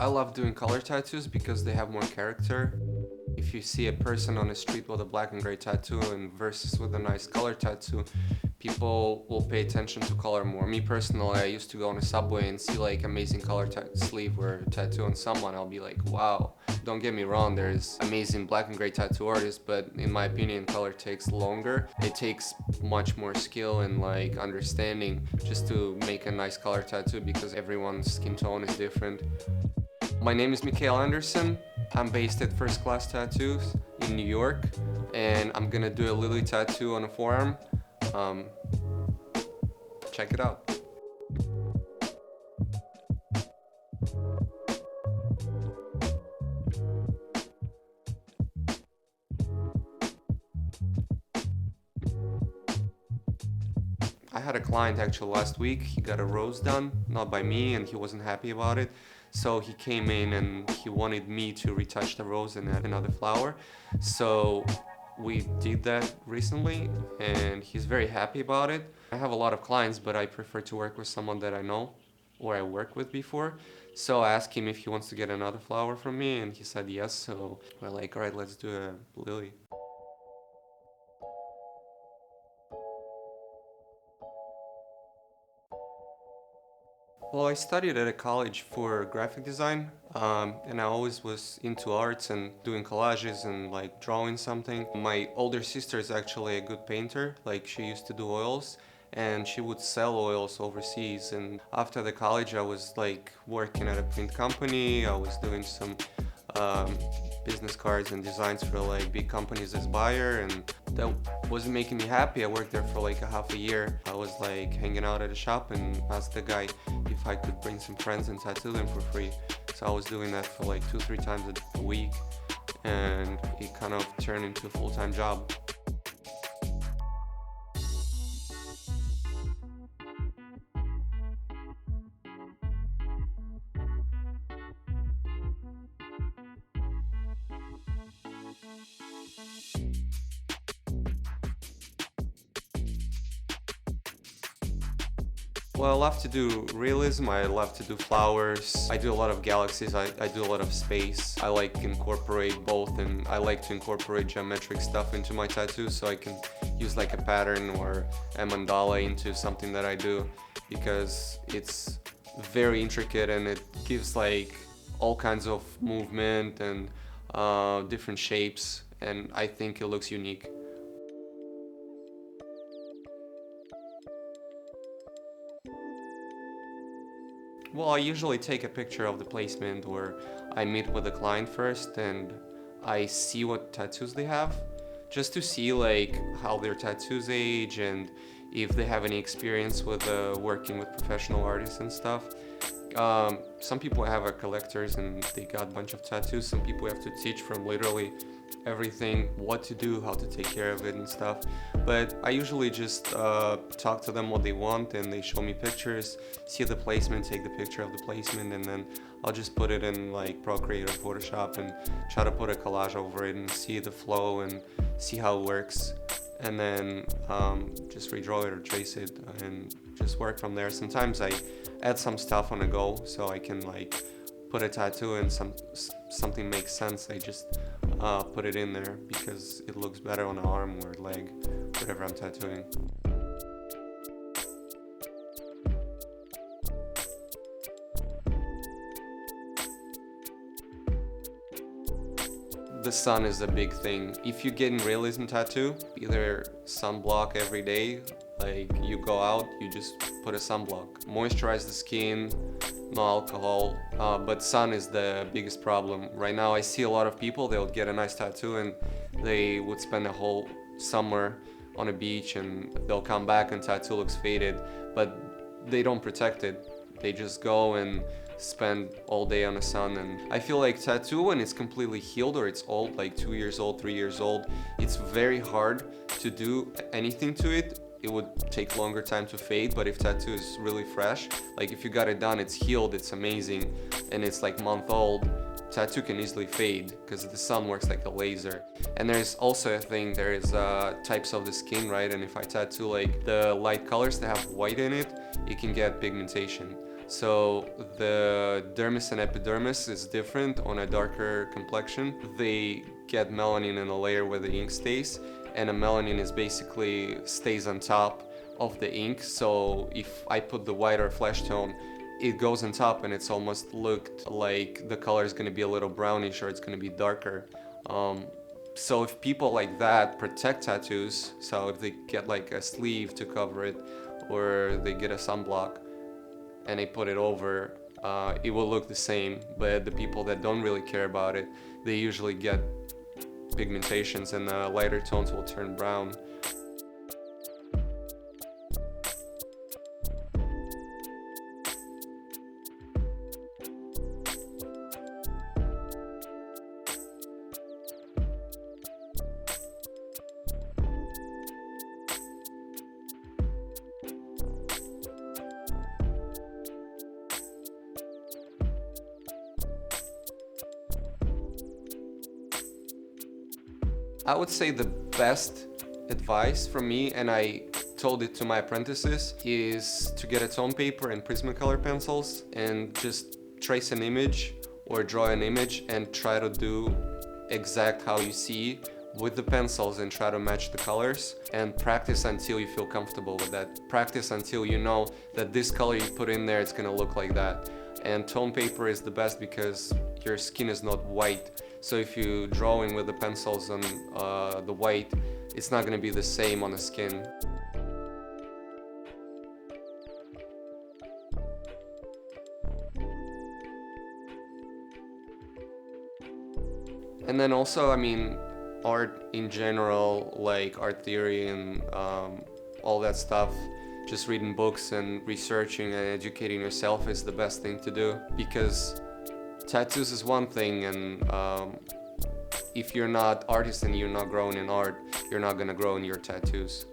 I love doing color tattoos because they have more character. If you see a person on the street with a black and gray tattoo and versus with a nice color tattoo, people will pay attention to color more. Me personally, I used to go on a subway and see like amazing color sleeve or tattoo on someone. I'll be like, wow. Don't get me wrong, there's amazing black and gray tattoo artists, but in my opinion, color takes longer. It takes much more skill and like understanding just to make a nice color tattoo because everyone's skin tone is different. My name is Mikhail Anderson. I'm based at First Class Tattoos in New York, and I'm gonna do a lily tattoo on a forearm. Um, Check it out. I had a client actually last week. He got a rose done, not by me, and he wasn't happy about it. So he came in and he wanted me to retouch the rose and add another flower. So we did that recently, and he's very happy about it. I have a lot of clients, but I prefer to work with someone that I know or I worked with before. So I asked him if he wants to get another flower from me, and he said yes. So we're like, all right, let's do a lily. Well, I studied at a college for graphic design, and I always was into arts and doing collages and like drawing something. My older sister is actually a good painter, like she used to do oils and she would sell oils overseas. And after the college, I was like working at a print company, I was doing some um, business cards and designs for like big companies as buyer, and that wasn't making me happy. I worked there for like a half a year. I was like hanging out at a shop and asked the guy if I could bring some friends and tattoo them for free. So I was doing that for like 2-3 times a week, and it kind of turned into a full-time job. Well, I love to do realism, I love to do flowers, I do a lot of galaxies, I do a lot of space. I like to incorporate both, and I like to incorporate geometric stuff into my tattoos so I can use like a pattern or a mandala into something that I do, because it's very intricate and it gives like all kinds of movement and different shapes, and I think it looks unique. Well, I usually take a picture of the placement, or I meet with the client first and I see what tattoos they have, just to see like how their tattoos age and if they have any experience with working with professional artists and stuff. Some people have a collectors and they got a bunch of tattoos. Some people have to teach from literally everything, what to do, how to take care of it and stuff. But I usually just talk to them what they want, and they show me pictures, see the placement, take the picture of the placement, and then I'll just put it in like Procreate or Photoshop and try to put a collage over it and see the flow and see how it works, and then just redraw it or trace it and just work from there. Sometimes I add some stuff on the go so I can like put a tattoo and something makes sense. I just put it in there because it looks better on the arm or leg, whatever I'm tattooing. The sun is a big thing. If you get in realism tattoo, either sunblock every day, like you go out, you just put a sunblock. Moisturize the skin, no alcohol, but sun is the biggest problem. Right now I see a lot of people, they would get a nice tattoo and they would spend a whole summer on a beach and they'll come back and tattoo looks faded, but they don't protect it. They just go and spend all day on the sun. And I feel like tattoo, when it's completely healed or it's old, like 2 years old, 3 years old, it's very hard to do anything to it. It would take longer time to fade, but if tattoo is really fresh, like if you got it done, it's healed, it's amazing, and it's like month old, tattoo can easily fade because the sun works like a laser. And there's also a thing, there is types of the skin, right? And if I tattoo like the light colors that have white in it, it can get pigmentation. So the dermis and epidermis is different on a darker complexion. They get melanin in a layer where the ink stays, and a melanin is basically stays on top of the ink. So if I put the whiter flesh tone, it goes on top and it's almost looked like the color is going to be a little brownish or it's going to be darker. So if people like that protect tattoos, so if they get like a sleeve to cover it or they get a sunblock and they put it over, it will look the same. But the people that don't really care about it, they usually get pigmentations and lighter tones will turn brown. I would say the best advice from me, and I told it to my apprentices, is to get a tone paper and Prismacolor pencils and just trace an image or draw an image and try to do exact how you see with the pencils and try to match the colors, and practice until you feel comfortable with that. Practice until you know that this color you put in there, it's gonna look like that. And tone paper is the best because your skin is not white. So if you drawing with the pencils on the white, it's not gonna be the same on the skin. And then also, I mean, art in general, like art theory and all that stuff, just reading books and researching and educating yourself is the best thing to do, because tattoos is one thing, and if you're not artist and you're not growing in art, you're not gonna grow in your tattoos.